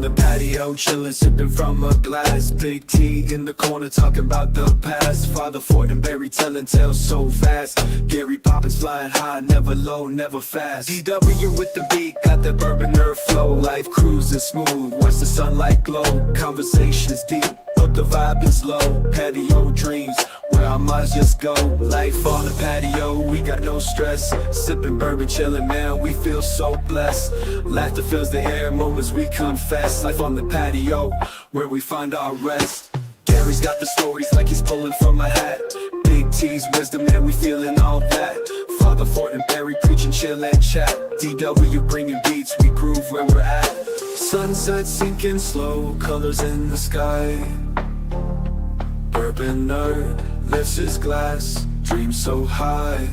the patio, chillin', sipping from a glass. Big T in the corner, talking about the past. Father Fortenberry telling tales so fast. Gary Poppins flying high, never low, never fast. DW with the beat, got that bourbon nerve flow. Life cruising smooth, watch the sunlight glow. Conversations deep, but the vibe is low. Patio dreams, where our minds just go. Life on the patio, we got no stress. Sipping bourbon, chillin', man, we feel so blessed. Laughter fills the air, moments we confess. Life on the patio, where we find our rest. Gary's got the stories like he's pulling from a hat. Big T's wisdom, man, we feeling all that. Father Fortenberry preaching, chill and chat. DW bringing beats, we groove where we're at. Sunset sinking slow, colors in the sky. Bourbon nerd lifts his glass, dreams so high.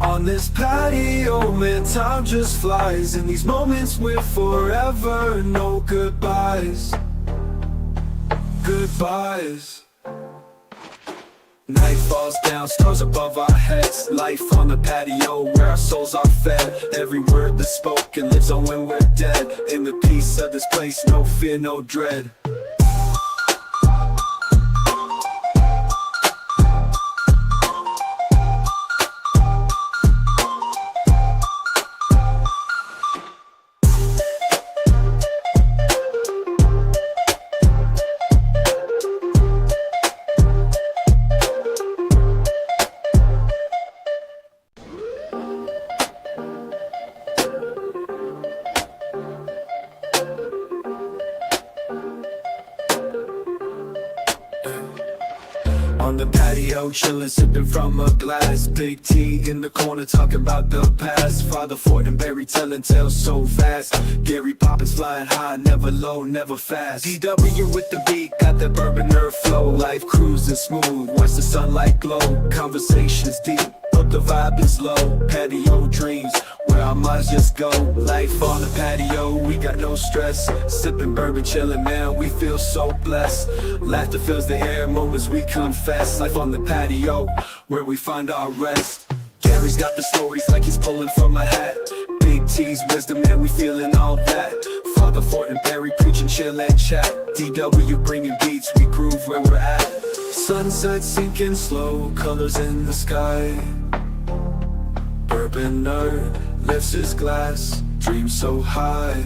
On this patio, man, time just flies. In these moments we're forever, no goodbyes. Goodbyes. Night falls down, stars above our heads. Life on the patio, where our souls are fed. Every word that's spoken lives on when we're dead. In the peace of this place, no fear, no dread. On the patio, chillin', sipping from a glass. Big T in the corner, talking about the past. Father Fortenberry telling tales so fast. Gary Poppins flying high, never low, never fast. DW with the beat, got that bourbon nerve flow. Life cruising smooth, watch the sunlight glow. Conversations deep, but the vibe is low. Patio dreams, where our minds just go. Life on the patio, we got no stress. Sipping bourbon, chillin', man, we feel so blessed. Laughter fills the air, moments we confess. Life on the patio, where we find our rest. Gary's got the stories like he's pulling from a hat. Big T's wisdom, man, we feeling all that. Father Fortenberry preaching, chill and chat. DW bringing beats, we groove where we're at. Sunset sinking slow, colors in the sky. Bourbon nerd lifts his glass, dreams so high.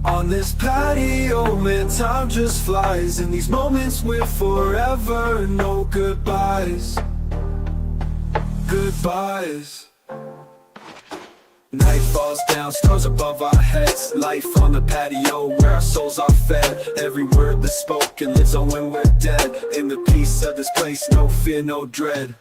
On this patio, man, time just flies. In these moments we're forever, no goodbyes. Goodbyes. Night falls down, stars above our heads. Life on the patio, where our souls are fed. Every word that's spoken lives on when we're dead. In the peace of this place, no fear, no dread.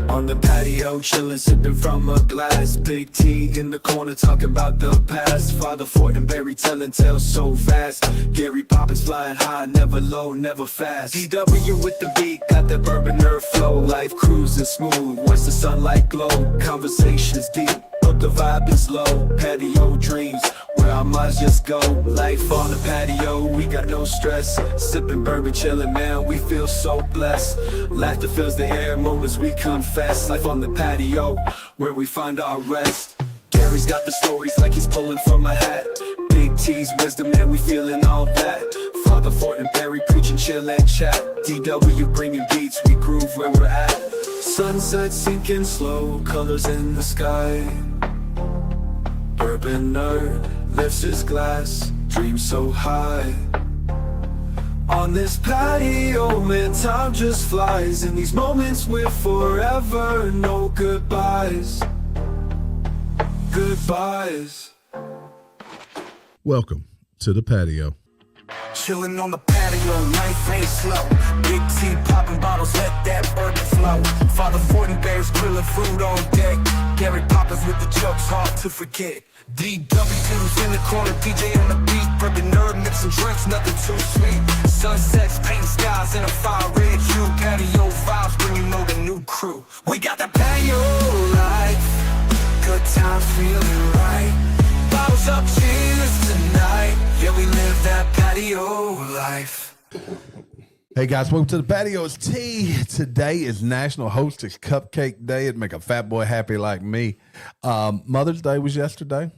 On the patio, chillin', sipping from a glass. Big T in the corner, talking about the past. Father Fortenberry telling tales so fast. Gary Poppins flying high, never low, never fast. DW with the beat, got that bourbon nerve flow. Life cruising smooth, watch the sunlight glow. Conversations deep, but the vibe is low. Patio dreams, where our minds just go. Life on the patio, we got no stress. Sipping bourbon, chillin', man, we feel so blessed. Laughter fills the air, moments we confess. Life on the patio, where we find our rest. Gary's got the stories like he's pulling from a hat. Big T's wisdom, man, we feeling all that. Father Fortenberry preaching, chill and chat. DW bringing beats, we groove where we're at. Sunset sinking slow, colors in the sky. Bourbon nerd lifts his glass, dreams so high. On this patio, man, time just flies. In these moments we're forever, no goodbyes. Goodbyes. Welcome to the patio. chillin' on the patio, life ain't slow. Big T popping bottles, let that bourbon flow. Father Fortenberry's grillin' food on deck. Gary Poppins with the jokes, hard to forget. DW's in the corner, DJ on the beat. Bourbon nerd, mixing drinks, nothing too sweet. Sunsets, paint skies in a fire red hue. Patio vibes when you know the new crew. We got the patio life, good times feeling right. Bottles up, cheers tonight. Yeah, we live that patio life. Hey guys, welcome to the Patio. It's T. Today is National Hostess Cupcake Day. It'd make a fat boy happy like me. Mother's Day was yesterday.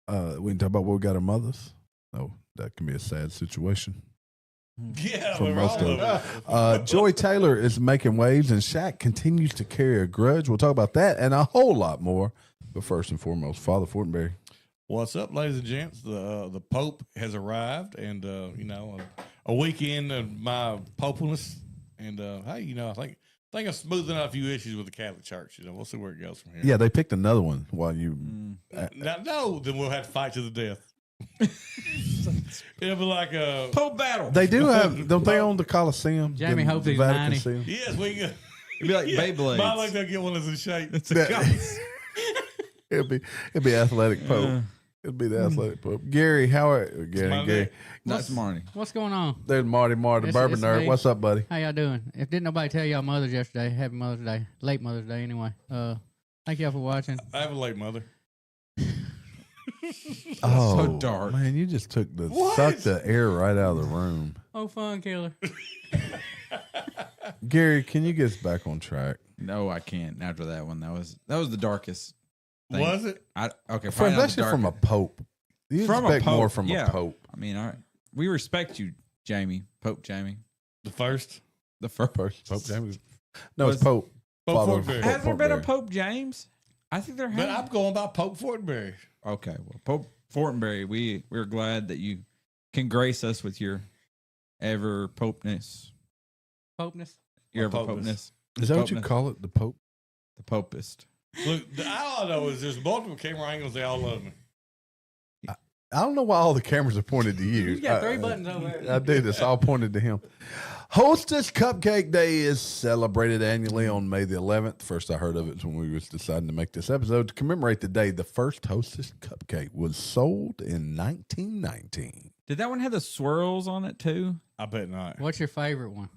We can talk about what we got our mothers. Oh, that can be a sad situation. Yeah, For most of Joy Taylor is making waves, and Shaq continues to carry a grudge. We'll talk about that and a whole lot more. But first and foremost, Father Fortenberry. What's up, ladies and gents? The Pope has arrived, and a weekend of my populness, and hey, I think I'm smoothing out a few issues with the Catholic Church. We'll see where it goes from here. Yeah, they picked another one while you. No, then we'll have to fight to the death. It'll be like a Pope battle. They do have, don't they own the Coliseum? Jamie the hopes he's Vatican 90. Seal? yes, we can. It'd be like Beyblades. I like they'll get one that's in shape. It'll be athletic Pope. It'll be the athletic Pope. Gary, how are Gary? That's Marty. What's going on? There's Marty Mar the Bourbon It's nerd. me. What's up, buddy? How y'all doing? If didn't nobody tell y'all mothers yesterday, happy Mother's Day. Late Mother's Day anyway. Thank y'all for watching. I have a late mother. Oh, so dark. Man, you just sucked the air right out of the room. Oh, fun killer. Gary, can you get us back on track? No, I can't. After that one, that was the darkest thing. Was it? Especially from a pope. You expect more from a pope. I mean, all right. We respect you, Jamie. Pope Jamie. The first. The first. Pope James. No, it's Pope. Pope Father Fortenberry. Has there been a Fortenberry. Pope James? I think there has. But I'm going by Pope Fortenberry. Okay, well, Pope Fortenberry, we're glad that you can grace us with your ever popeness. Popeness. Your ever Popeness. popeness. Is that what you Popeness. call it? The Pope? The popist. Look, all I know is there's multiple camera angles. They all love me. I don't know why all the cameras are pointed to you. You got three buttons over there. I did. It's all pointed to him. Hostess Cupcake Day is celebrated annually on May the 11th. First I heard of it when we was deciding to make this episode. To commemorate the day, the first Hostess Cupcake was sold in 1919. Did that one have the swirls on it too? I bet not. What's your favorite one?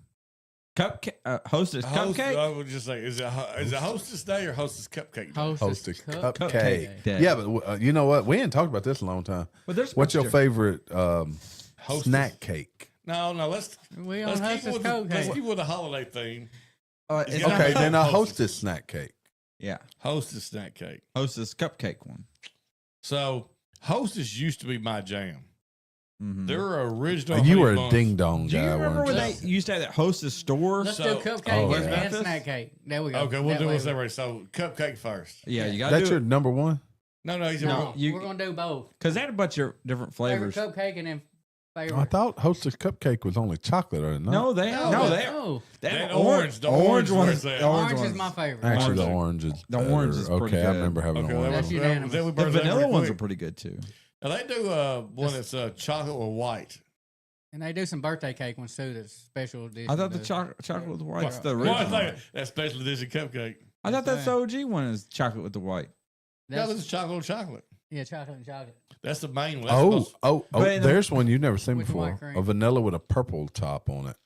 Cupcake, Hostess Cupcake. I would just say, is it Hostess Day or Hostess Cupcake Day? Hostess Cupcake. Cupcake Day. Yeah, but you know what? We ain't talked about this in a long time. But there's What's your favorite Hostess. snack cake? No, let's We on keep Hostess with let's Cupcake. keep with the holiday theme. it's Yeah. Okay, then a Hostess. Hostess snack cake. Yeah, Hostess snack cake. Hostess Cupcake one. So Hostess used to be my jam. Mm-hmm. Their original. You were honey a buns- ding dong Do you guy, remember when weren't they you? used to have that Hostess store? Let's So- do cupcake Oh, and yeah. Memphis? snack cake. There we go. Okay, we'll That do way it separate. So cupcake first. Yeah, you got to That's do your it number one? No, he's No. You- we're gonna do both. because they had a bunch of different flavors. Favorite cupcake and then favorite. I thought Hostess Cupcake was only chocolate or not. No, they No, no, they- no. they That had orange, the orange orange one. was there. The Orange is ones. my favorite. Actually, the Orange. orange is The orange is okay, pretty I good. remember having Okay, orange. That's unanimous. then we The burn that vanilla real ones are quick. pretty good too. Now they do one that's chocolate or white. And they do some birthday cake ones too. That's special edition. I thought the to- chocolate with the white's the One original. thing, that special edition cupcake. I thought that's the OG one is chocolate with the white. No, That's, this is chocolate on chocolate. yeah, chocolate and chocolate. That's the main one. That's But in the- there's one you've never seen With the before. white cream. A vanilla with a purple top on it.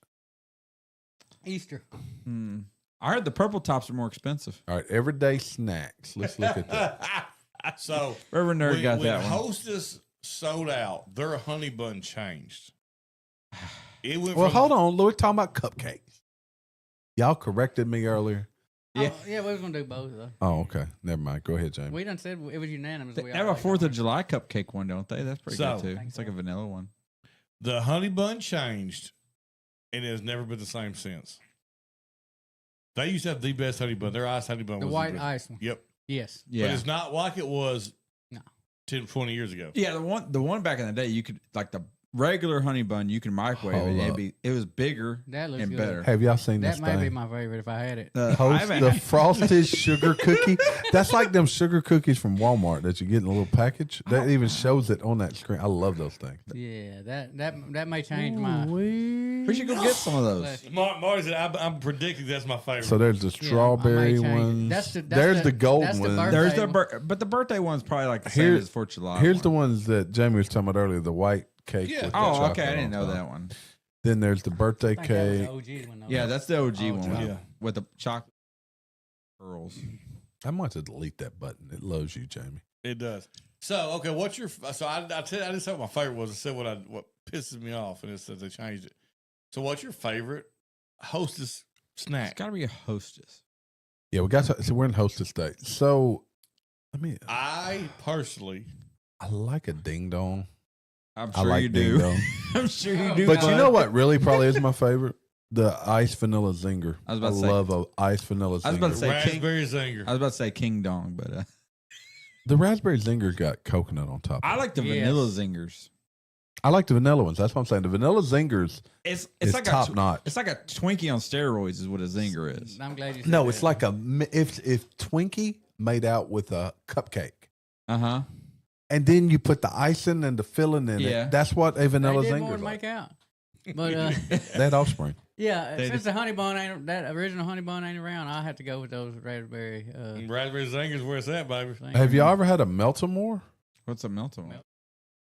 Easter. I heard the purple tops are more expensive. All right, everyday snacks. Let's look at that. So Reverend Nerd got when that one. Hostess sold out, their honey bun changed. It went Well, from, hold on. We're talking about cupcakes. Y'all corrected me earlier. Yeah. Oh, yeah, we was gonna do both though. Oh, okay. Never mind. Go ahead, James. We done said it was unanimous. They We have all a like 4th of orange. July cupcake one, don't they? That's pretty So- good too. It's like a vanilla one. The honey bun changed, and it has never been the same since. They used to have the best honey bun. Their ice honey bun The was white the best. ice one. Yep. Yes. Yeah. But it's not like it was No. 10, 20 years ago. Yeah, the one back in the day, you could like regular honey bun, you can microwave Hold it. up. It was bigger That looks and good. better. Have y'all seen That this may be thing? my favorite if I had it. I Host haven't- the frosted sugar cookie. That's like them sugar cookies from Walmart that you get in a little package. That even shows it on that screen. I love those things. Yeah, that may change my. we should go get some of those. Marty said, I'm predicting that's my favorite. So there's the change strawberry it. ones. That's there's the golden that's the ones. birthday There's the one. but the birthday one's probably like the same Here- as 4th of July. Here's one. the ones that Jamie was talking about earlier. The white cake. Yeah. with the Oh, chocolate okay. I didn't on know top. that one. Then there's the birthday I think that was cake. the OG one. Though. Yeah, that's the OG Oh, one yeah. with the chocolate pearls. I might have to delete that button. It loves you, Jamie. It does. So okay, what's your? So I didn't say what my favorite was. I said what pisses me off, and it says they changed it. So what's your favorite Hostess It's snack? got to be a Hostess. Yeah, we got. So we're in Hostess Day. So, I personally, I like a ding dong. I'm I sure like you ding do. dong. I'm sure you do. But you bud. know what really probably is my favorite? The iced vanilla zinger. I was about to say- love a iced vanilla zinger. I was about to say King. raspberry zinger. I was about to say King Dong, but The raspberry zinger's got coconut on top. I of it. like the Yes. vanilla zingers. I like the vanilla ones. That's what I'm saying. The vanilla zingers It's is like top a notch. it's like a Twinkie on steroids is what a zinger is. I'm glad you said No, that. it's like if Twinkie made out with a cupcake, Uh huh. and then you put the icing and the filling in Yeah. it. That's what a they vanilla did more zinger than is like. make out. But That offspring. yeah, They since the honey bun ain't that original honey bun ain't around, I have to go with those raspberry. Raspberry zinger's where it's at, baby. things. Have y'all ever had a Meltamore? What's a Melton?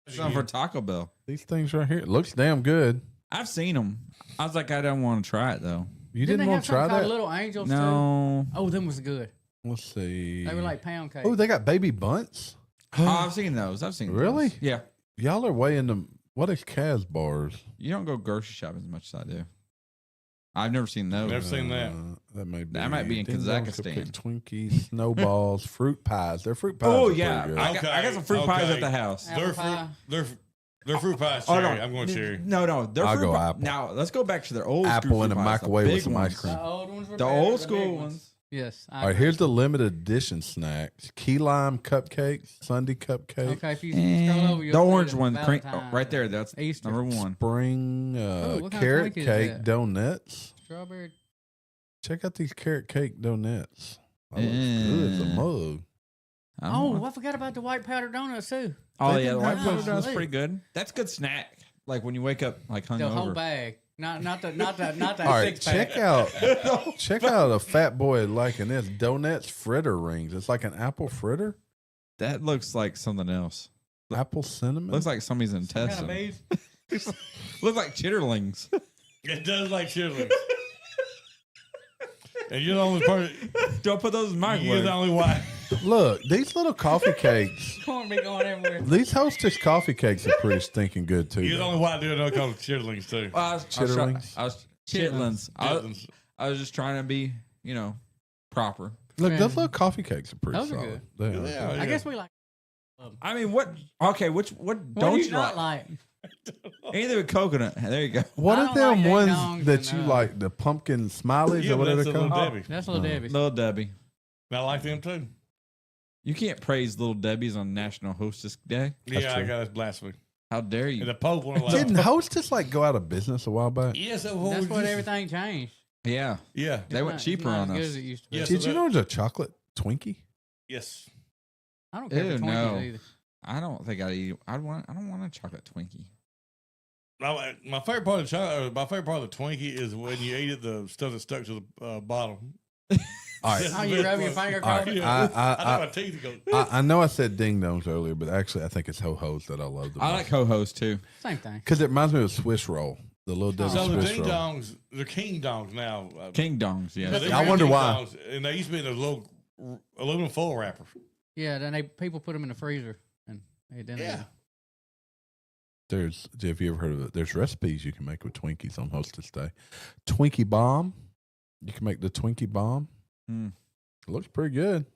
Something for Taco Bell. These things right here. It looks damn good. I've seen them. I was like, I don't want to try it though. You Didn't didn't they want have to try something called that? Little Angels too? No. Oh, them was good. Let's see. They were like pound cake. Oh, they got baby bunts. Oh, I've seen those. I've seen Really? those. Yeah. Y'all are way into what is Kaz bars? You don't go grocery shopping as much as I do. I've never seen those. Never seen that. That may be. That might be in Ding Dong Kazakhstan. Cupcake, Twinkies, snowballs, fruit pies. Their fruit pies. Oh are yeah, pretty good. I got some fruit pies Okay. at the house. Apple Their pie. their fruit pie is Oh, cherry. no. I'm going cherry. No, they're I'll fruit go pie. apple. Now let's go back to their old Apple school in a fruit pies, the microwave with big some ice ones. cream. The old ones were The better, old big school ones. Yes. All right, here's the limited edition snacks: key lime cupcakes, Sunday cupcake, Okay, if you scroll over, you'll The see orange the one, Valentine's, right there. That's Easter. number one. spring what kind of carrot Twinkie is cake that? donuts. Strawberry. Check out these carrot cake donuts. That looks good as a mug. I don't Oh, know. I forgot about the white powder donuts too. Oh They yeah, the didn't white have powder those. donut's pretty good. That's good snack. Like when you wake up like The whole hungover. bag, not that All right, 6-pack. check out a fat boy liking this donuts fritter rings. It's like an apple fritter, That looks like something else. apple cinnamon. Looks like somebody's Kind intestine. of beef. Looks like chitterlings. It does like chili. And you're the only person. Don't put those in my You're the microwave. only one. Look, these little coffee cakes. Corn be going everywhere. These Hostess coffee cakes are pretty stinking good too. You're the though. only white dude that calls chitterlings too. Chitterlings? Chitlins. Chitlins. I was just trying to be, proper. Look, Yeah. those little coffee cakes are pretty Those are solid. They are. Yeah. I guess we like. I mean, what? Okay, what What don't do you not like? like? Anything with coconut. There you go. What I are don't them like ding ones dongs that you and, like? The pumpkin smileys Yeah, or but whatever that's they're a little called? Debbie. That's Little Debbie's. Little Debbie. I like them too. You can't praise Little Debbie's on National Hostess Day. Yeah, I true. got this blasphemy. How dare And you? the Pope won't allow. Didn't Hostess like go out of business a while back? Yes, That's what everything changed. Yeah. Yeah. They went It's cheaper not on as good us. as it used to be. Yes. Did so you that- know there's a chocolate Twinkie? Yes. I don't care Ew, for Twinkies no. either. I don't think I'd eat. I don't want a chocolate Twinkie. My favorite part of the chocolate, my favorite part of the Twinkie is when you eat it, the stuff that's stuck to the bottom. All right. Oh, you rub your finger All across right. it? I know my teeth go. I know I said ding dongs earlier, but actually I think it's ho hos that I love the I most. like ho-hos too. Same thing. Because it reminds me of Swiss roll, the little Debbie So the Swiss ding roll. dongs, they're king dongs now. King dongs, yeah. But they're I wonder king why. dongs, and they used to be in a little aluminum foil wrapper. Yeah, then people put them in the freezer and then Yeah. There's, have you ever heard of it? There's recipes you can make with Twinkies on Hostess Day. Twinkie bomb. You can make the Twinkie bomb. Hmm. It looks pretty good.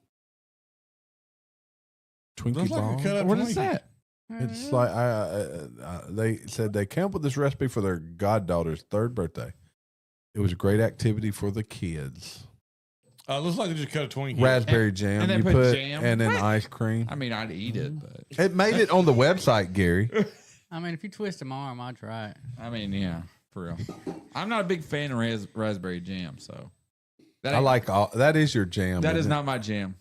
Twinkie Looks like a bomb. cut up What is Twinkie. that? It's like they said they came up with this recipe for their goddaughter's 3rd birthday. It was a great activity for the kids. Looks like they just cut a Twinkie. Raspberry jam. and they you put put jam? and then What? ice cream. I mean, I'd eat it, but It made it on the website, Gary. I mean, if you twist them arm, I'd try it. I mean, yeah, for real. I'm not a big fan of raspberry jam, so I like all that is your jam. that is isn't it? not my jam.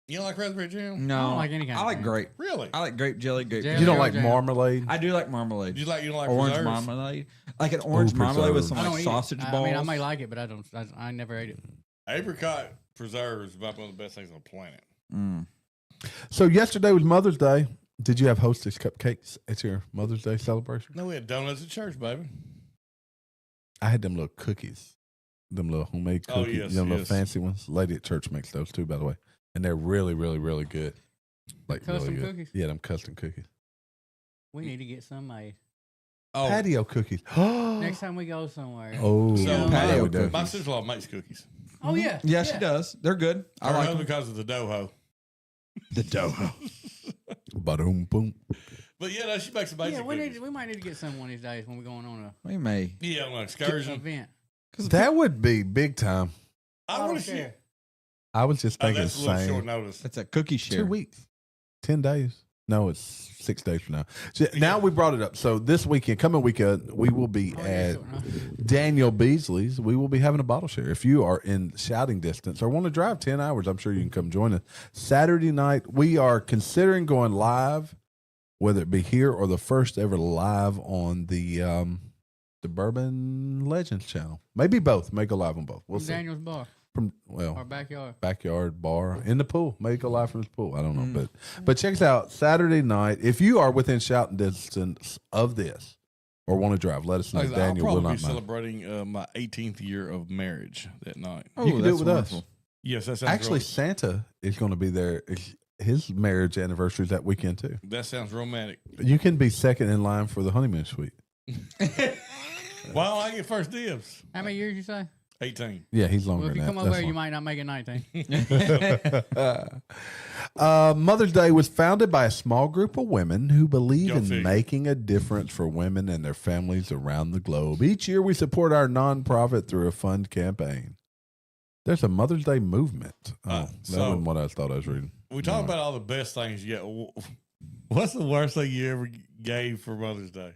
You don't like raspberry jam? No, I don't like any kind I of like jam. grape. Really? I like grape jelly. Grape. Jelly You don't or like jam? marmalade? I do like marmalade. You don't like Orange preserves? marmalade, like an orange marmalade with some I like don't eat sausage it. balls. I mean, I may like it, but I don't. I never ate it. Apricot preserves about one of the best things on the planet. Mm. So yesterday was Mother's Day. Did you have Hostess Cupcakes at your Mother's Day celebration? No, we had donuts at church, baby. I had them little cookies, them little homemade Oh, cookies, yes, them little yes. fancy ones. Lady at church makes those too, by the way, and they're really, really, really good. Like Custom really good. cookies? Yeah, them custom cookies. We need to get some made Oh, Patio cookies. next time we go somewhere. Oh, So, yeah, patio we do. my sister-in-law makes cookies. Oh yeah. Yeah, she does. They're good. I Her like husband them. calls it the doho. The dough. Ba-dum, boom. But yeah, no, she makes amazing Yeah, cookies. we might need to get some one of these days when we're going on We may. Yeah, on an a excursion. event. That would be big time. I don't want to care. I was just Oh, thinking that's a little short same. notice. That's a cookie share. 2 weeks, 10 days. No, it's 6 days from now. So now we brought it up. So this weekend, coming weekend, we will be Oh, yeah, at short enough. Daniel Beasley's. We will be having a bottle share. If you are in shouting distance or want to drive 10 hours, I'm sure you can come join us. Saturday night, we are considering going live, whether it be here or the first ever live on the Bourbon Legends channel. Maybe both. May go live on both. We'll From see. Daniel's bar, From our backyard. backyard bar in the pool. Maybe go live from his pool. I don't know, but check us out Saturday night. If you are within shouting distance of this or want to drive, let us know. I'll Daniel will probably not be mind. celebrating my 18th year of marriage that night. Oh, You can do it that's with wonderful. us. Yes, that sounds Actually, Santa is going to be there. His marriage anniversary is that weekend too. that sounds romantic. You can be second in line for the honeymoon suite. Why don't I get first dibs? How many years you say? 18. Yeah, he's longer Well, if you than come that. over That's here, you fine. might not make it 19. Mother's Day was founded by a small group of women who believe Go in figure. making a difference for women and their families around the globe. Each year, we support our nonprofit through a fund campaign. There's a Mother's Day movement. That so- wasn't what I thought I was reading. We talk about all the best things you get. What's the worst thing you ever gave for Mother's Day?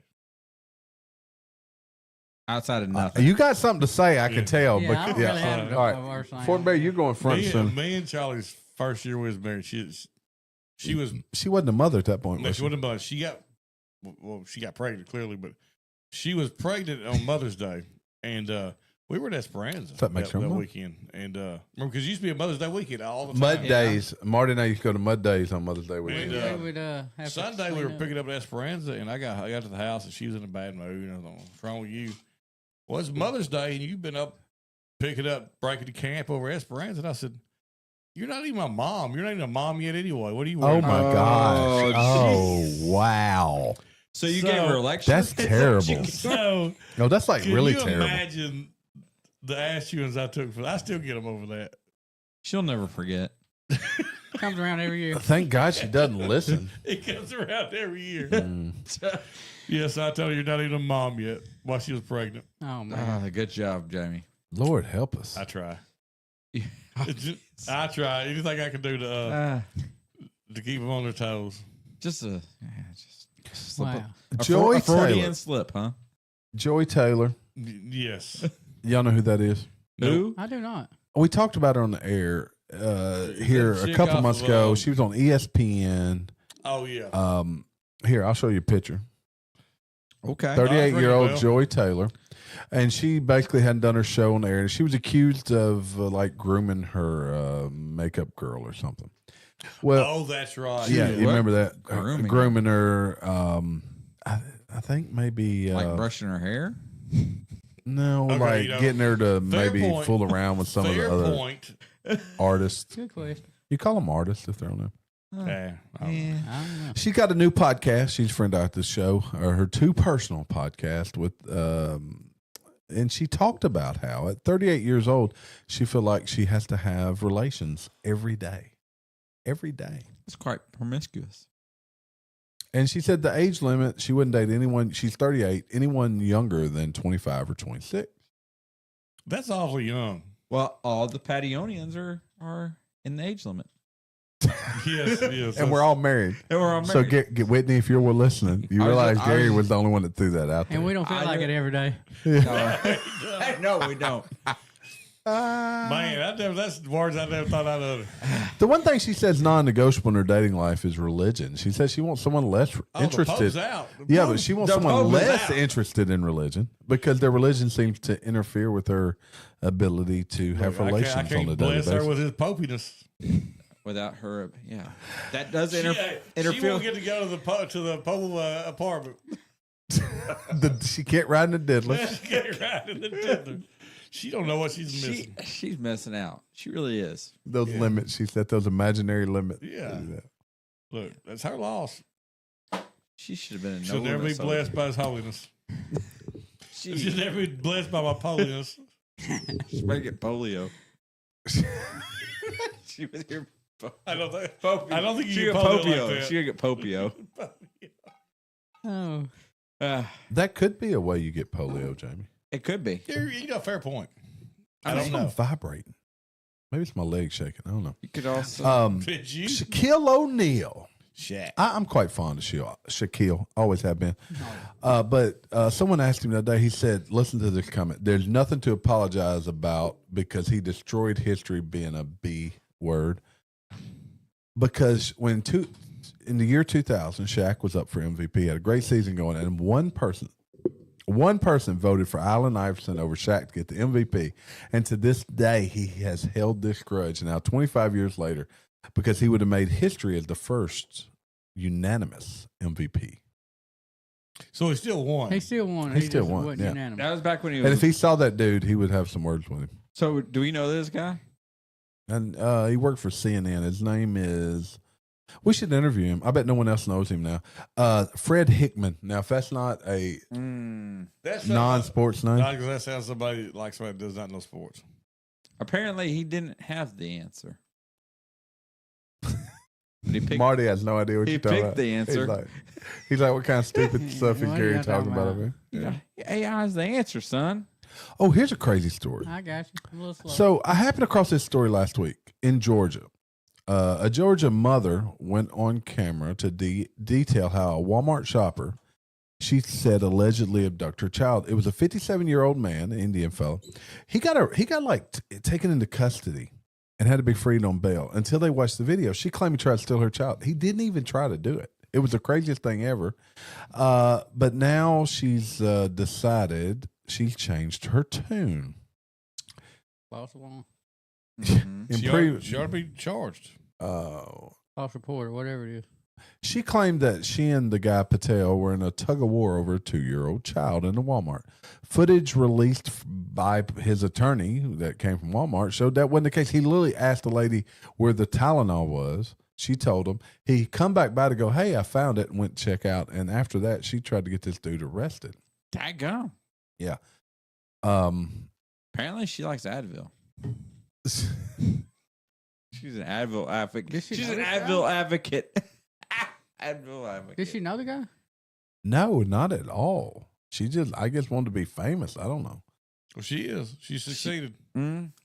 Outside of nothing. You got something to say, I can tell. Yeah, I but, don't really have all right. a worse thing. Fortenberry, you're going front Me, soon. me and Charlie's first year we was married. She was She wasn't a mother at that point. no, Was she she? wasn't, but she got pregnant clearly, but she was pregnant on Mother's Day, and we were at Esperanza That makes her that mom. weekend, and remember because it used to be a Mother's Day weekend all the time. Mud days. Marty and I used to go to mud days on Mother's Day weekend. And, We would have to Sunday we clean were up. picking up at Esperanza, and I got to the house, and she was in a bad mood. And I thought, what's wrong with you? Well, it's Mother's Day, and you've been up picking up, breaking the camp over at Esperanza. And I said, you're not even my mom. You're not even a mom yet anyway. What are you Oh worried my about? gosh. Oh, jeez. wow. So you So- gave her a lecture? That's terrible. So No, that's like can really you terrible. imagine the ass shootings I took for I still get them over that. She'll never forget. Comes around every year. Thank God she doesn't listen. It comes around every year. Mm. Yes, I told her you're not even a mom yet while she was pregnant. Oh man. Ah, good job, Jamie. Lord help us. I try. I try. Anything I can do to keep them on their toes. Just a slip Wow. up. A Joy Freudian Taylor. slip, huh? Joy Taylor. Yes. Y'all know who that is? Who? I do not. We talked about her on the air here a Chick couple off months of, ago. She was on ESPN. Oh yeah. Here, I'll show you a picture. Okay. 38-year-old well. Joy Taylor. And she basically hadn't done her show on the air. And she was accused of like grooming her makeup girl or something. Well, Oh, that's right. yeah, you What? remember that? Grooming her. I think maybe. Like brushing her hair? No, Okay, like you know, getting her to fair maybe point. fool around with some of Fair the other point. artists. Good question. You call them artists if they're on there. Yeah. I don't know. She got a new podcast. She's a friend out the show, or her two personal podcast with, and she talked about how at 38 years old, she feel like she has to have relations every day. It's quite promiscuous. And she said the age limit, she wouldn't date anyone. She's 38, anyone younger than 25 or 26. That's awfully young. Well, all the Pationians are in the age limit. Yes. And we're all married. And we're all So married. get Whitney, if you were listening, you realize Gary was the only one that threw that out there. And we don't feel like it every day. No, we don't. Man, that's words I never thought I'd utter. The one thing she says non-negotiable in her dating life is religion. She says she wants someone less The interested. Pope's out. Yeah, but she wants the someone Pope is less out. interested in religion because their religion seems to interfere with her ability to have relations I on a can't daily bless her basis. with his popiness. Without her, yeah. That does She interfere. won't get to go to the Pope apartment. She can't ride in the diddler. Get right in the tender. She don't know what she's missing. She's missing out. She really is. Those limits, she set those imaginary limits. Yeah. Look, that's her loss. She should have been a She'll no never be limits over blessed by his holiness. She'll never be blessed by my holiness. She better get polio. She was here. I don't think. Popio. I don't think you she get get polio popio. like that. She get popio. Oh, That could be a way you get polio, Jamie. It could be. You got a fair point. I It's don't know. vibrating. Maybe it's my leg shaking. I don't know. You could also. Did you? Shaquille O'Neal. Shaq. I'm quite fond of Shaquille. Always have been. But someone asked him the other day, he said, listen to this comment. There's nothing to apologize about because he destroyed history being a B word. Because in the year 2000, Shaq was up for MVP, had a great season going, and one person voted for Allen Iverson over Shaq to get the MVP. And to this day, he has held this grudge. Now, 25 years later, because he would have made history as the first unanimous MVP. So he still won. he still won. He still just won, wasn't yeah. unanimous. That was back when he And was. if he saw that dude, he would have some words with him. So, do we know this guy? And he worked for CNN. His name is, we should interview him. I bet no one else knows him now. Fred Hickman. Now, if that's not a That's non-sports name. Not because that sounds somebody like somebody that does not know sports. Apparently, he didn't have the answer. But he picked, Marty has no idea what he you're talking picked about. the answer. He's like, what kind of stupid stuff is What are Gary y'all talking talking about about? over here? Yeah. AI is the answer, son. Oh, here's a crazy story. I got you. A little slow. So I happened across this story last week in Georgia. A Georgia mother went on camera to detail how a Walmart shopper, she said, allegedly abducted her child. It was a 57-year-old man, an Indian fellow. He got taken into custody and had to be freed on bail until they watched the video. She claimed he tried to steal her child. He didn't even try to do it. It was the craziest thing ever. But now she's decided she's changed her tune. false alarm, She ought to be charged. false report, or whatever it is. She claimed that she and the guy Patel were in a tug of war over a 2-year-old child in a Walmart. Footage released by his attorney that came from Walmart showed that wasn't the case. He literally asked the lady where the Tylenol was. She told him. He come back by to go, hey, I found it, and went to check out. And after that, she tried to get this dude arrested. Daggone. Yeah. Apparently, she likes Advil. She's an Advil advocate. she She's know an this Advil advocate. Advil advocate. Did she know the guy? No, not at all. She just, I guess, wanted to be famous. I don't know. Well, she is. She succeeded.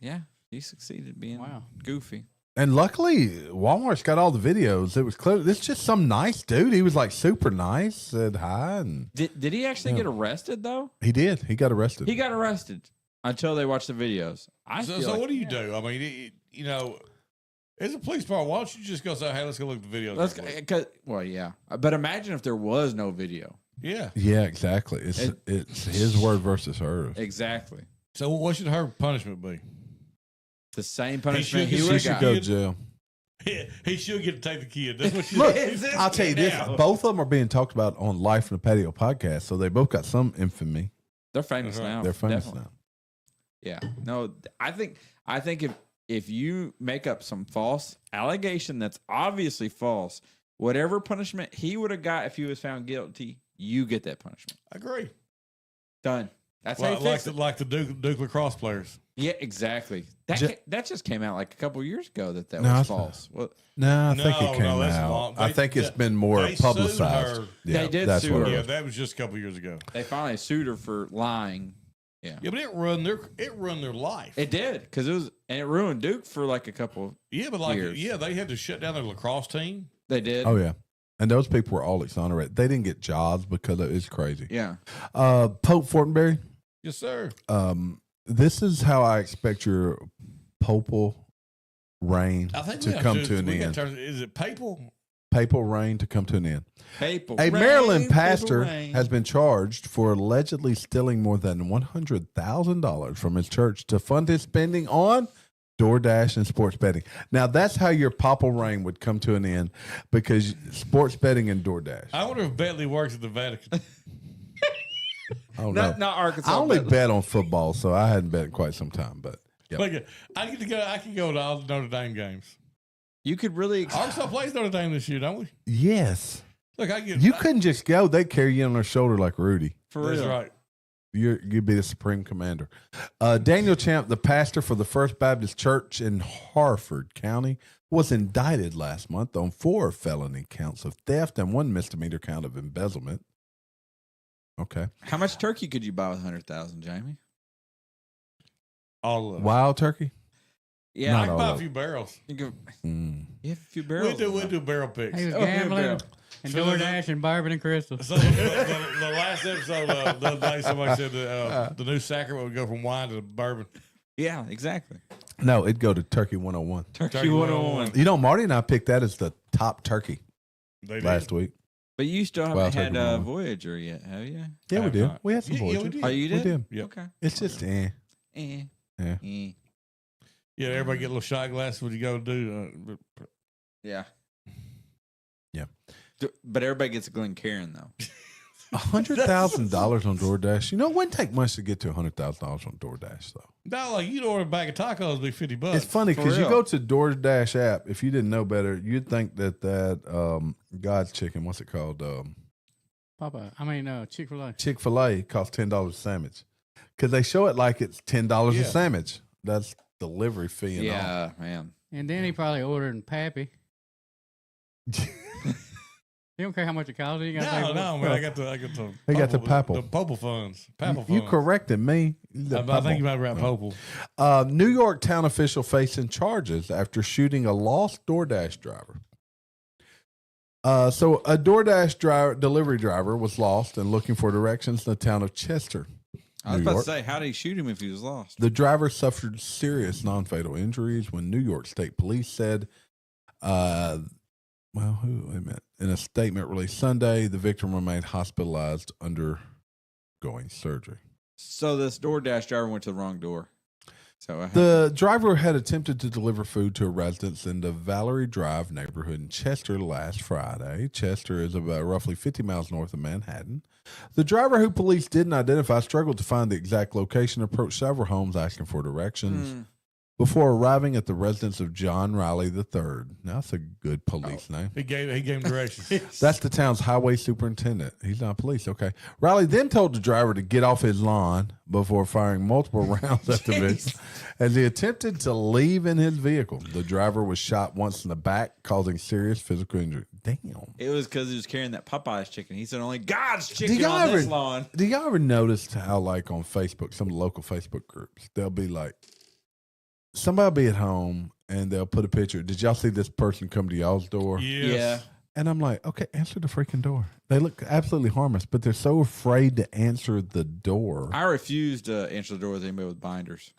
Yeah, she succeeded being goofy. And luckily, Walmart's got all the videos. It was clear. This is just some nice dude. He was like super nice, said hi. And Did he actually get arrested, though? he did. He got arrested. He got arrested until they watched the videos. So what do you do? I mean, you know, as a police department, why don't you just go say, hey, let's go look at the videos? Let's real quick? go, well, yeah. But imagine if there was no video. Yeah. Yeah, exactly. It's his word versus hers. Exactly. So what should her punishment be? The same punishment should- he she would have She should got. go to jail. He should get to take the kid. That's what she Look, said. I'll tell you this: now. both of them are being talked about on Life in the Patio podcast, so they both got some infamy. They're famous That's right. now. They're famous Definitely. now. Yeah. No, I think if you make up some false allegation that's obviously false, whatever punishment he would have got if he was found guilty, you get that punishment. I agree. Done. That's how you fix it. Like the Duke lacrosse players. Yeah, exactly. That just came out like a couple years ago that No, was it's false. Well, No, I think No, it came no, that's out. long. I think it's been more they sued publicized. her. Yeah, They did that's sue what her. it Yeah, was. that was just a couple years ago. they finally sued her for lying. Yeah. Yeah, but it run their life. It did because it ruined Duke for like a couple. Yeah, but they had to shut down their lacrosse team. They did. Oh yeah, and those people were all exonerated. They didn't get jobs because it's crazy. Yeah. Pope Fortenberry. Yes, sir. This is how I expect your papal reign I think to come to an end. Is it papal? Papal reign to come to an end. Papal A reign, Maryland papal pastor reign. has been charged for allegedly stealing more than $100,000 from his church to fund his spending on DoorDash and sports betting. Now, that's how your papal reign would come to an end, because sports betting and DoorDash. I wonder if Bentley works at the Vatican. I don't know. Not Arkansas. I only but- bet on football, so I hadn't bet in quite some time. But yep. Look, I can go to all the Notre Dame games. You could really. Arkansas plays Notre Dame this year, don't we? Yes, Look, you couldn't just go. They carry you on their shoulder like Rudy. For That's real. right. You'd be the supreme commander. Daniel Champ, the pastor for the First Baptist Church in Harford County, was indicted last month on 4 felony counts of theft and 1 misdemeanor count of embezzlement. Okay. How much turkey could you buy with 100,000, Jamie? All of it. Wild turkey? Yeah, Not I can all buy a of few barrels. you could, Mm. you have a few We barrels. do barrel picks. He was Oh, yeah, gambling barrel. and So DoorDash and bourbon and crystal. So the last episode, the other day, somebody said that the new sacrament would go from wine to bourbon. Yeah, exactly. No, it'd go to Turkey 101. Turkey 101. You know, Marty and I picked that as the top turkey They did. last week. But you still Wild haven't Turkey had 101. Voyager yet, have you? Yeah, we Have did. not. We had some Yeah, we Voyager. did. Oh, you We did? did. Yep. Okay. It's just Eh. Yeah. Eh. Yeah, everybody get a little shot glass when you go do. Yeah. Yeah. But everybody gets a Glencairn, though. $100,000 on DoorDash. You know, it wouldn't take much to get to $100,000 on DoorDash, though. No, like you'd order a bag of tacos, it'd be $50. It's funny For because you real. go to DoorDash app. If you didn't know better, you'd think that God's Chicken, what's it called? Chick-fil-A. Chick-fil-A costs $10 a sandwich, because they show it like it's $10 Yeah. a sandwich. That's delivery fee and all. Yeah, man. And then he probably ordered in Pappy. You don't care how much it costs. You gotta pay for it. No, man. I got the. They got the papal. The Popal funds. Papal funds. You corrected me. The I think you papal. might be right, Popal. New York town official facing charges after shooting a lost DoorDash driver. So a DoorDash delivery driver was lost and looking for directions in the town of Chester, I was New about York. to say, how did he shoot him if he was lost? The driver suffered serious non-fatal injuries when New York State Police said, wait a minute. In a statement released Sunday, the victim remained hospitalized undergoing surgery. So this DoorDash driver went to the wrong door. So The driver had attempted to deliver food to a residence in the Valerie Drive neighborhood in Chester last Friday. Chester is about roughly 50 miles north of Manhattan. The driver, who police didn't identify, struggled to find the exact location, approached several homes asking for directions before arriving at the residence of John Riley III. Now, that's a good police name. He gave him directions. That's the town's highway superintendent. He's not police. Okay. Riley then told the driver to get off his lawn before firing multiple rounds at the victim as he attempted to leave in his vehicle. The driver was shot once in the back, causing serious physical injury. Damn. it was because he was carrying that Popeye's chicken. He said, only God's chicken on this lawn. Do y'all ever notice how, like, on Facebook, some of the local Facebook groups, they'll be like, somebody will be at home and they'll put a picture. Did y'all see this person come to y'all's door? Yes. Yeah. And I'm like, okay, answer the freaking door. They look absolutely harmless, but they're so afraid to answer the door. I refuse to answer the door with anybody with binders.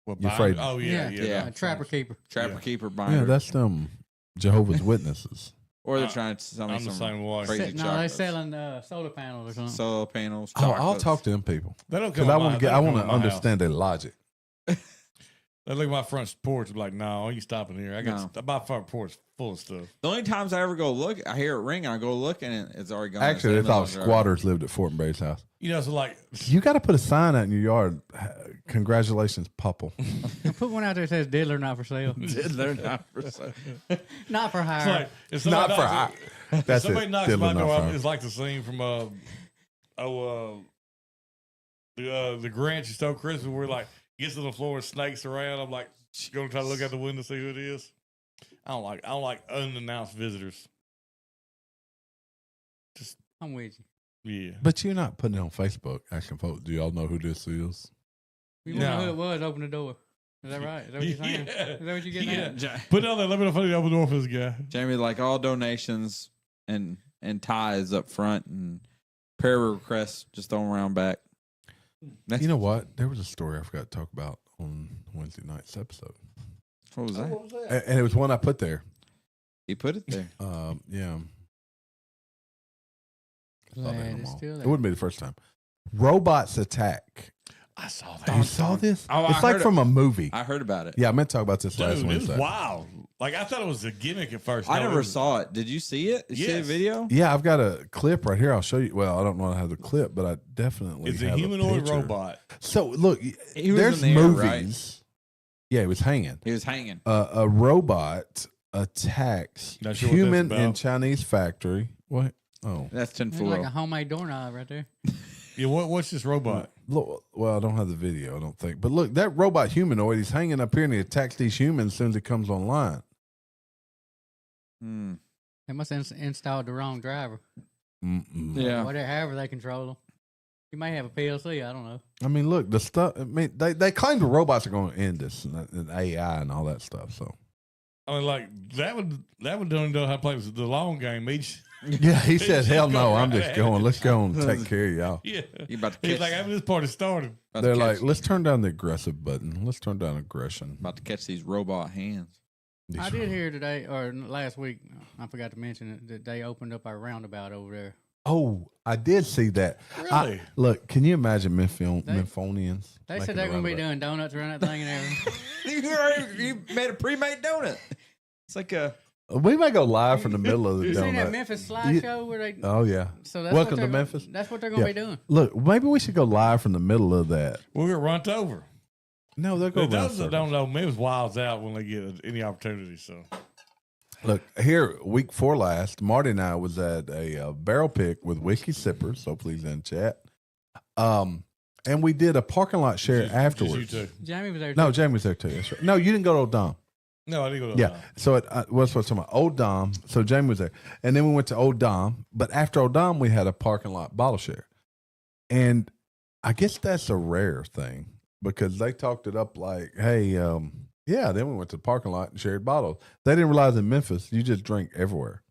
What, You're bind- afraid- Oh, yeah. Yeah. A trapper keeper. Trapper Yeah. keeper Yeah, binder. that's them Jehovah's Witnesses. or they're trying to sell me I'm the some same way. crazy No, they're chocolates. selling solar panels or something. Solar panels. Oh, I'll chocolates. talk to them people They don't because come. I to my- want to they get. I don't want come to my house. understand their logic. They look at my front porch and be like, "No, you stopping here? I got No. my front porch full of stuff." The only times I ever go look, I hear it ring, and I go look, and it's already gone. Actually, It's they in the thought middle of the squatters lived at Fortenberry's house. You know, so like, You got to put a sign out in your yard. Congratulations, Popple. Put one out there that says diddler not for sale. driveway. They're not for sale. Not for it's hire. like if Not somebody for knocks- if That's somebody it. knocks Diddler, my not door for up, hire. it's like the scene from the Grinch Who Stole Christmas, where like gets on the floor and snakes around. I'm like, gonna try to look out the window see who it is. I don't like unannounced visitors. I'm with you. Yeah. But you're not putting it on Facebook asking folks, do y'all know who this is? You want to know who it was? Open the door. Is that right? Is that what you're saying? Yeah. Is that what you're getting at? Ja- Put it on there. Let me know if I need to open the door for this guy. Jamie, like all donations and ties up front and prayer requests just thrown around back. You know what? There was a story I forgot to talk about on Wednesday night's episode. What was that? And it was one I put there. He put it there. Yeah. Glad it's still It there. wouldn't be the first time. Robots attack. I saw that. You saw this? Oh, it's I like heard from a movie. I heard about it. Yeah, I meant to talk about this last Dude, it was Wednesday. wild. Like, I thought it was a gimmick at first. I No, never it was- saw it. Did you see it? Did you see the Yes. video? Yeah, I've got a clip right here. I'll show you. Well, I don't know how to have the clip, but I definitely It's a have humanoid picture. robot. So look, He was there's in the air, movies. right? Yeah, he was hanging. He was hanging. A robot attacks Not sure what human that's in about. Chinese factory. What? Oh, That's It's tinfoil. like a homemade doorknob right there. Yeah, what's this robot? look, well, I don't have the video. I don't think. But look, that robot humanoid, he's hanging up here and he attacks these humans as soon as he comes online. Hmm. They must have installed the wrong driver. Mm-mm. Yeah. Whatever, however they control them. You may have a PLC. I don't know. I mean, look, the stuff. I mean, they claim the robots are going to end this and AI and all that stuff. So I mean, like, that would don't know how to play the long game. yeah, he said, "Hell no, Go I'm right just going. Let's go and ahead. take care of y'all." Yeah. You about to He's catch, like, after this party started. about to They're catch- like, "Let's turn down the aggressive button. Let's turn down aggression." about to catch these robot hands. I did hear today, or last week, I forgot to mention it, that they opened up our roundabout over there. Oh, I did see that. Really? Look, can you imagine Memphonians? They making said they're a going to be roundabout? doing donuts around that thing and everything. You made a pre-made donut. It's like a We may go live from the middle of the You seen that donut. Memphis slideshow where they? Oh yeah. So that's Welcome what they're to Memphis. That's what they're going to Yeah. be doing. Look, maybe we should go live from the middle of that. We'll get run over. No, they'll go Those around that don't know, Memphis wilds out when they get any opportunity. So Look, here, week 4 last, Marty and I was at a barrel pick with Whiskey Sippers, so please in chat. And we did a parking lot share Just afterwards. you two. Jamie was there. No, too. Jamie was there too. That's right. No, you didn't go to Old Dom. No, I didn't go to Yeah. that. So it what's talking about? Old Dom. So Jamie was there. And then we went to Old Dom. But after Old Dom, we had a parking lot bottle share. And I guess that's a rare thing because they talked it up like, hey, yeah, then we went to the parking lot and shared bottles. They didn't realize in Memphis, you just drink everywhere.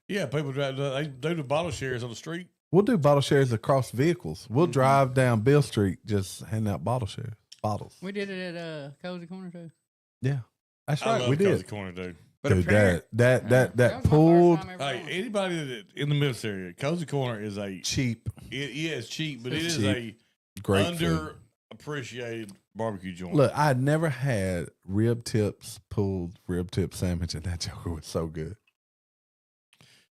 Yeah, people drive. They do the bottle shares on the street. We'll do bottle shares across vehicles. We'll drive down Bill Street just handing out bottle shares, bottles. We did it at Cozy Corner too. Yeah, that's I right. love We Cozy did. Corner, dude. but Dude, apparently, that was my first pulled time ever Hey, going. anybody that in the Memphis area, Cozy Corner is a cheap, yeah, it's cheap, but it It's is a great food. underappreciated barbecue joint. Look, I had never had pulled rib tip sandwich, and that joker was so good.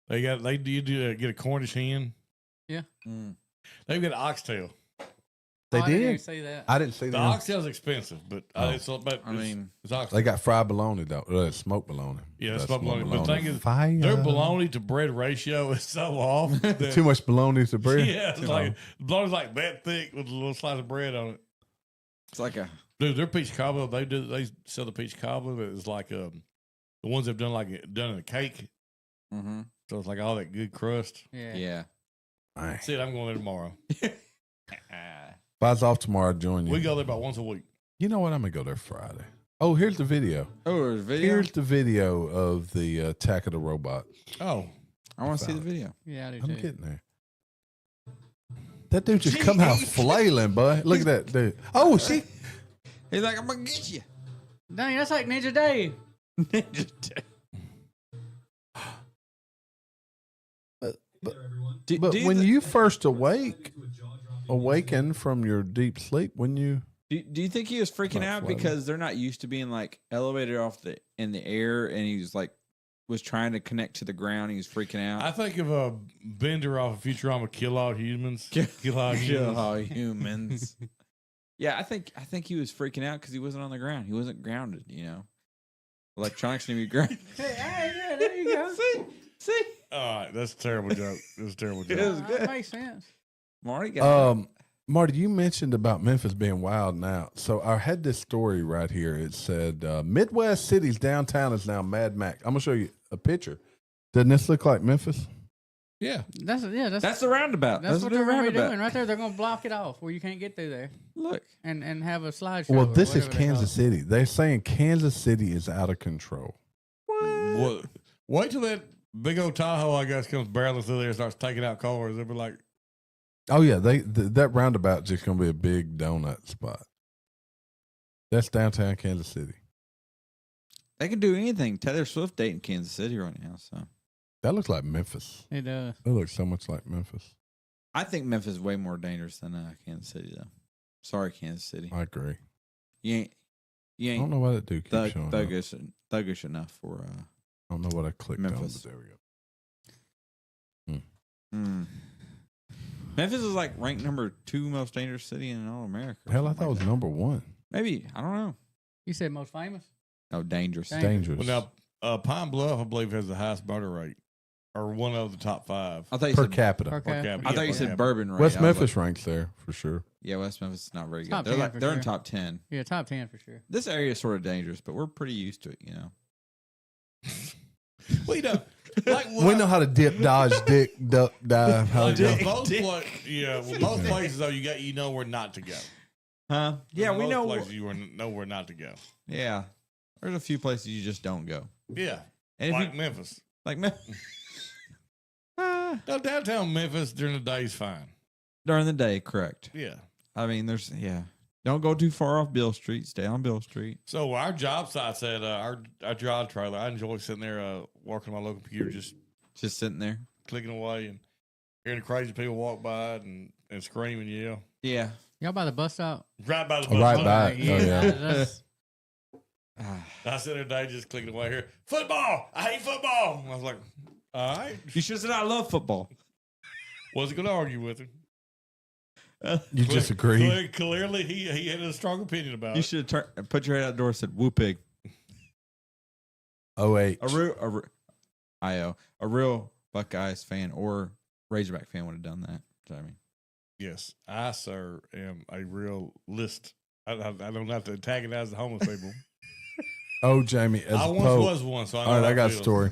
they get a Cornish hen. Mm. They've got oxtail. They Oh, I didn't even did. see that. I didn't see The that. oxtail's expensive, but Oh. it's about. I mean, it's oxtail. They got fried bologna though. Smoked bologna. Yeah, That's smoked bologna. But the thing is, Fire. their bologna to bread ratio is so off. That, Too much bologna to bread. Yeah, it's like bologna's like that thick with a little slice of bread on it. it's like a Dude, their peach cobbler, they sell the peach cobbler, but it's like the ones they've done in a cake. mm-hmm. So it's like all that good crust. Yeah. yeah. All right. That's it. I'm going there tomorrow. If I was off tomorrow, I'd join you. We go there about once a week. You know what? I'm gonna go there Friday. Oh, here's the video. Oh, there's a video. Here's the video of the attack of the robot. Oh, I want to see the video. Yeah, I do I'm too. getting there. That dude just come out flailing, bud. Look at that dude. Oh, she. He's like, I'm gonna get you. Dang, that's like Ninja Dave. Do, But do you when thi- you first awaken from your deep sleep, when you do you think he was freaking Not out floating. because they're not used to being like elevated in the air, and he was like was trying to connect to the ground? He was freaking out. I think of a Bender off of Futurama, Kill All Humans. Kill All Humans. all humans. Yeah, I think he was freaking out because he wasn't on the ground. He wasn't grounded. You know, electronics need to be grounded. Yeah, there you go. See, All right, that's a terrible joke. That's a terrible joke. It was That good. makes sense. Marty got Marty, you mentioned about Memphis being wild now. So I had this story right here. It said Midwest cities downtown is now Mad Max. I'm gonna show you a picture. Doesn't this look like Memphis? Yeah. That's the roundabout. That's what the they're going to be roundabout. doing right there. They're going to block it off where you can't get through there, Look, and have a slideshow. Well, or this is whatever they call Kansas it. City. They're saying Kansas City is out of control. What? Wait till that big old Tahoe, I guess, comes barreling through there and starts taking out cars. They'll be like, Oh yeah, that roundabout just gonna be a big donut spot. That's downtown Kansas City. they can do anything. Taylor Swift dating Kansas City right now, so That looks like Memphis. It does. That looks so much like Memphis. I think Memphis is way more dangerous than Kansas City, though. Sorry, Kansas City. I agree. You I ain't don't know why that dude keeps showing up. thuggish enough for I don't know what I clicked Memphis. on, but there we go. Memphis is like ranked number 2 most dangerous city in all America. or Hell, I something thought it like was that. number one. Maybe, I don't know. You said most famous? Oh, dangerous. Dangerous. well, now, Pine Bluff, I believe, has the highest murder rate, or one of the top 5. I thought you Per said capita. Per capita. capita. I thought Yeah, you per said capita. bourbon rate. West I was Memphis like, ranks there for sure. yeah, West Memphis is not very good. Top They're 10 like for they're in sure. top 10. Yeah, top 10 for sure. This area is sort of dangerous, but we're pretty used to it, you know. Well, you know, like We know how to dip, dodge, dick, duck, dive. How to Like, jump. most places though, you know where not to go. Huh? Yeah, we Most know. places you know where not to go. Yeah, there's a few places you just don't go. Yeah, And if like you, Memphis. like No, downtown Memphis during the day is fine. during the day, correct. Yeah. I mean, don't go too far off Bill Street. Stay on Bill Street. So our job site said our drive trailer. I enjoy sitting there working on my local computer, just Just sitting there. clicking away and hearing the crazy people walk by and scream and yell. Yeah. Y'all by the bus stop? Right by the bus. Right stop. by it. Oh, yeah. That's, I sit there today just clicking away here. Football. I hate football. And I was like, all right. You should have said I love football. Wasn't going to argue with him. You just agree. Clearly, he had a strong opinion about You it. should have put your head outdoors and said woo pig. OH. A real Buckeyes fan or Razorback fan would have done that. I mean, Yes, I, sir, am a real list. I don't have to antagonize the homeless people. Oh, Jamie, as I a once Pope. was one, so I know All right, how I it got a feels. story.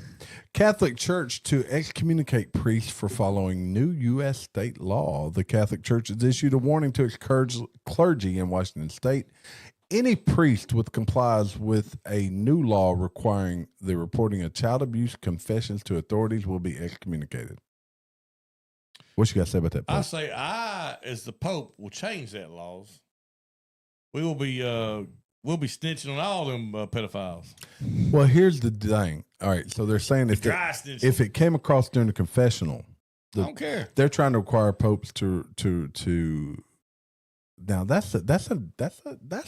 Catholic Church to excommunicate priests for following new U.S. state law. The Catholic Church has issued a warning to its clergy in Washington State. Any priest which complies with a new law requiring the reporting of child abuse confessions to authorities will be excommunicated. What you got to say about that, I Pope? say, as the Pope, will change that laws. We will be snitching on all them pedophiles. Well, here's the thing. All right, so they're saying Dry snitching. if it came across during the confessional, I don't care. they're trying to require popes to now that's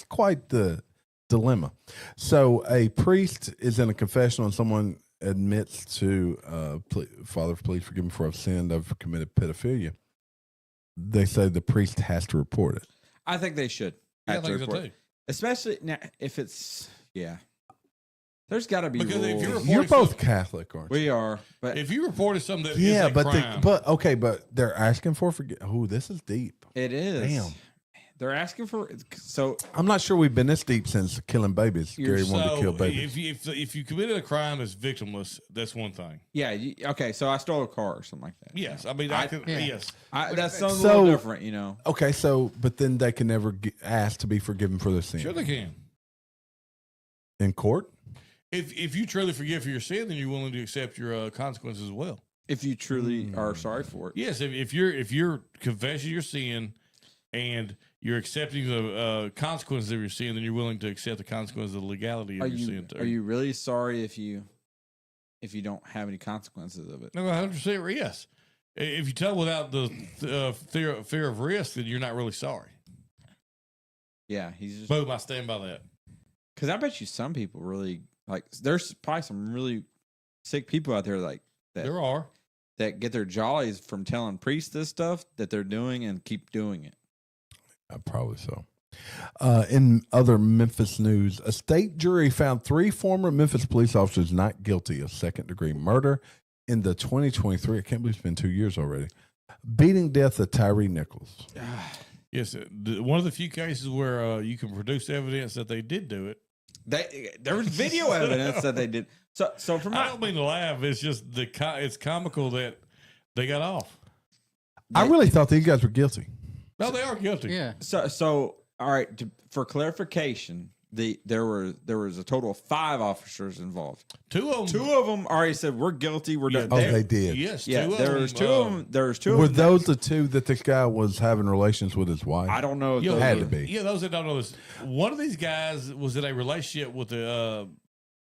quite the dilemma. So a priest is in a confessional and someone admits to Father, please forgive me for I've sinned, I've committed pedophilia. They say the priest has to report it. I think they should. Yeah, I have to think so report too. it. Especially now, if it's there's got to be Because if rules. you're You're reporting both something- Catholic, aren't you? We are, but If you reported something that Yeah, is a but crime, but they're asking for Oh, this is deep. it is. Damn. They're asking for so. I'm not sure we've been this deep since killing babies. You're Gary wanted to kill babies. if you committed a crime as victimless, that's one thing. Yeah. Okay. So I stole a car or something like that. Yes, I mean I can. Yeah. Yes, That sounds a So- little different, you know. Okay, but then they can never ask to be forgiven for their sin sure they can. in court. If you truly forgive for your sin, then you're willing to accept your consequences as well. If you truly are sorry for it. Yes, if you're confessing your sin and you're accepting the consequences of your sin, then you're willing to accept the consequences of the legality Are of your you sin too. are you really sorry if you don't have any consequences of it? No, 100% yes. If you tell without the fear of risk, then you're not really sorry. Yeah, he's just Boom, I stand by that. because I bet you some people really like. There's probably some really sick people out there like that There are. that get their jollies from telling priests this stuff that they're doing and keep doing it. Probably so. In other Memphis news, a state jury found 3 former Memphis police officers not guilty of second-degree murder in the 2023. I can't believe it's been 2 years already. Beating death of Tyree Nichols. Yes, one of the few cases where you can produce evidence that they did do it. There was video evidence that they did. So from I don't mean to laugh. It's just it's comical that They got off. I really thought these guys were guilty. No, they are guilty. Yeah. So all right. For clarification, there was a total of 5 officers involved. 2 of them. 2 of them already said we're guilty. We're done. Oh, they did. Yes. Yeah, 2 of there them. was 2 of them. There was 2 of Were them. those the 2 that this guy was having relations with his wife? I don't know. If Yeah, those had were- to be. Yeah, those that don't know this. One of these guys was in a relationship with the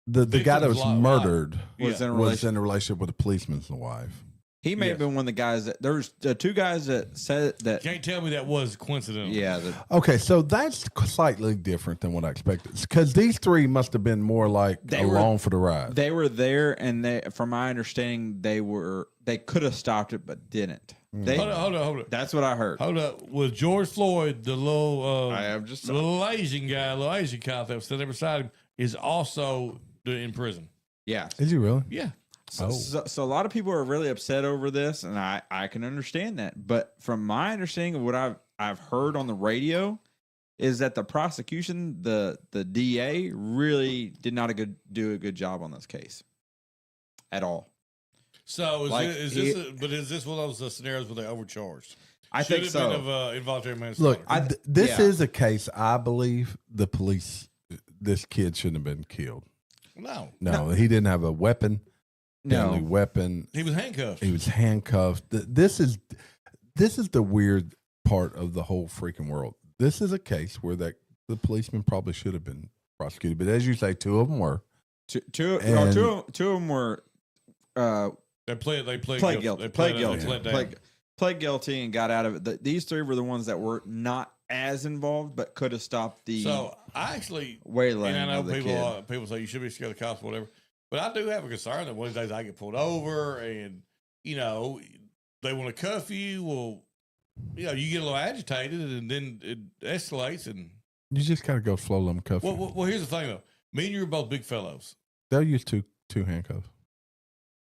The guy that was victim's murdered Was Yeah. in a was relationship. in a relationship with a policeman's wife. He may have been one of the guys that there was 2 guys that said that. Can't tell me that was coincidental. Yeah, Okay, so that's slightly different than what I expected. Because these 3 must have been more like along for the ride. they were there, and from my understanding, they could have stopped it but didn't. They, Hold up. That's what I heard. Hold up. Was George Floyd, the little I am just little Asian guy, little Asian cop that was sitting beside him, is also in prison? yeah. Is he really? Yeah. So a lot of people are really upset over this, and I can understand that. But from my understanding of what I've heard on the radio, is that the prosecution, the DA, really did not do a good job on this case at all. So is Like, this one of those scenarios where they overcharged? I Should think have so. been of involuntary manslaughter. Look, this yeah. is a case I believe this kid shouldn't have been killed. No. No, he didn't have a weapon. Deadly No, weapon. He was handcuffed. He was handcuffed. This is the weird part of the whole freaking world. This is a case where the policeman probably should have been prosecuted, but as you say, 2 of them were. two of them were They pled pled guilty, down. pled guilty, and got out of it. These 3 were the ones that were not as involved, but could have stopped the So I actually, waylaying and I know of the kid. people say you should be scared of the cops, whatever. But I do have a concern that one of these days I get pulled over and, they want to cuff you. Well, you get a little agitated and then it escalates. And You just gotta go slow, let them cuff you. well, here's the thing though. Me and you are both big fellows. They'll use two handcuffs.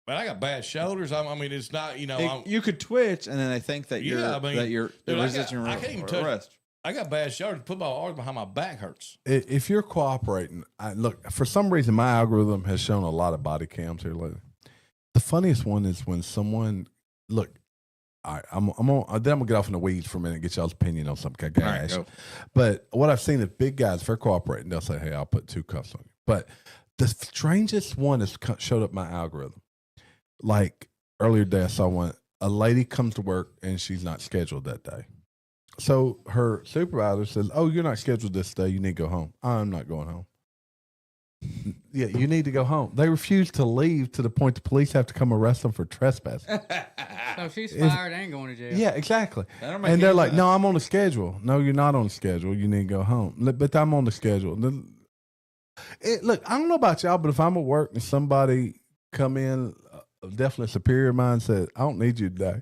But I got bad shoulders. I mean, it's not, You could twitch, and then they think that you're Yeah, I mean, dude, resisting I can't even touch- arrest. I got bad shoulders. Put my arms behind my back hurts. If you're cooperating, look, for some reason, my algorithm has shown a lot of body cams here lately. The funniest one is when someone, look, I'm gonna get off in the weeds for a minute and get y'all's opinion on something. All right, go. But what I've seen is big guys, if they're cooperating, they'll say, hey, I'll put 2 cuffs on you. But the strangest one has showed up my algorithm. Like earlier today, I saw one, a lady comes to work and she's not scheduled that day. So her supervisor says, oh, you're not scheduled this day. You need to go home. I'm not going home. Yeah, you need to go home. They refuse to leave to the point the police have to come arrest them for trespassing. So she's fired and going to jail. Yeah, exactly. That don't make And they're any like, sense. no, I'm on the schedule. No, you're not on the schedule. You need to go home. But I'm on the schedule. Look, I don't know about y'all, but if I'm at work and somebody come in, definitely superior mindset, I don't need you today.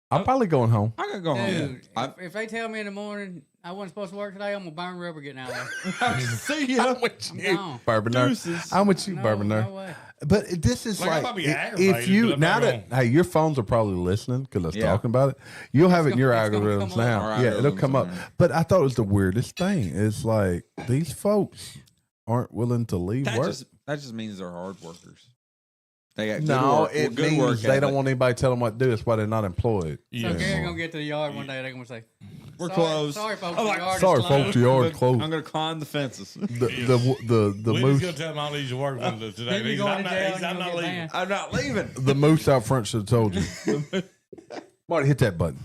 I'm probably going home. I could go home. Dude, I- if they tell me in the morning I wasn't supposed to work today, I'm gonna burn rubber getting out of there. See ya. I'm with I'm you, gone. Bourbon Nerd. I'm with you, No, Bourbon Nerd. no way. But this is Like, I like, might be if aggravated, you but I'm now not that hey, your phones are probably listening because I was Yeah. talking about it. You'll have it in your It's gonna algorithms come up. now. Our Yeah, it'll algorithms come are up. there. But I thought it was the weirdest thing. It's like these folks aren't willing to leave That work. just means they're hard workers. They got No, good work, it good means work they don't ethic. want anybody to tell them what to do. That's why they're not employed. So Yeah. Gary gonna get to the yard one day. They're gonna say, We're "Sorry- closed. Sorry, folks. I'm the like, yard is Sorry, closed." folks, your yard's closed. I'm gonna climb the fences. The We're moose, just gonna tell him I don't need you to work with us today. Then you He's go not- to jail he's and not you'll get leaving. banned. I'm not leaving. the moose out front should have told you. Marty, hit that button.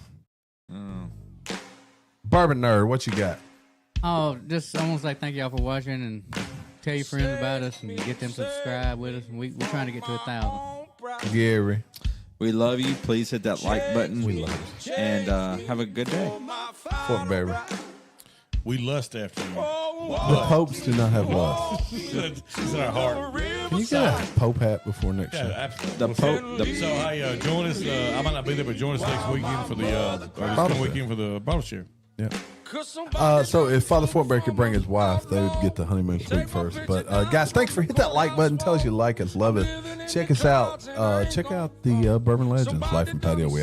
Bourbon Nerd, what you got? Oh, just I want to say thank y'all for watching and tell your friends about us and get them to subscribe with us. And we're trying to get to 1,000. Gary. We love you. Please hit that like button. We love you. And have a good day. Fortenberry. We lust after you. The popes do not have lust. It's in our heart. Can you get a pope hat before next Yeah, show? absolutely. The Pope. So hey, join us. I might not be there, but join us next weekend for the or this coming weekend for the bottle share. Yeah. So if Father Fortenberry could bring his wife, they would get the honeymoon suite first. But guys, thanks for hit that like button. Tell us you like us, love it. Check us out. Check out the Bourbon Legends Life and Patio. We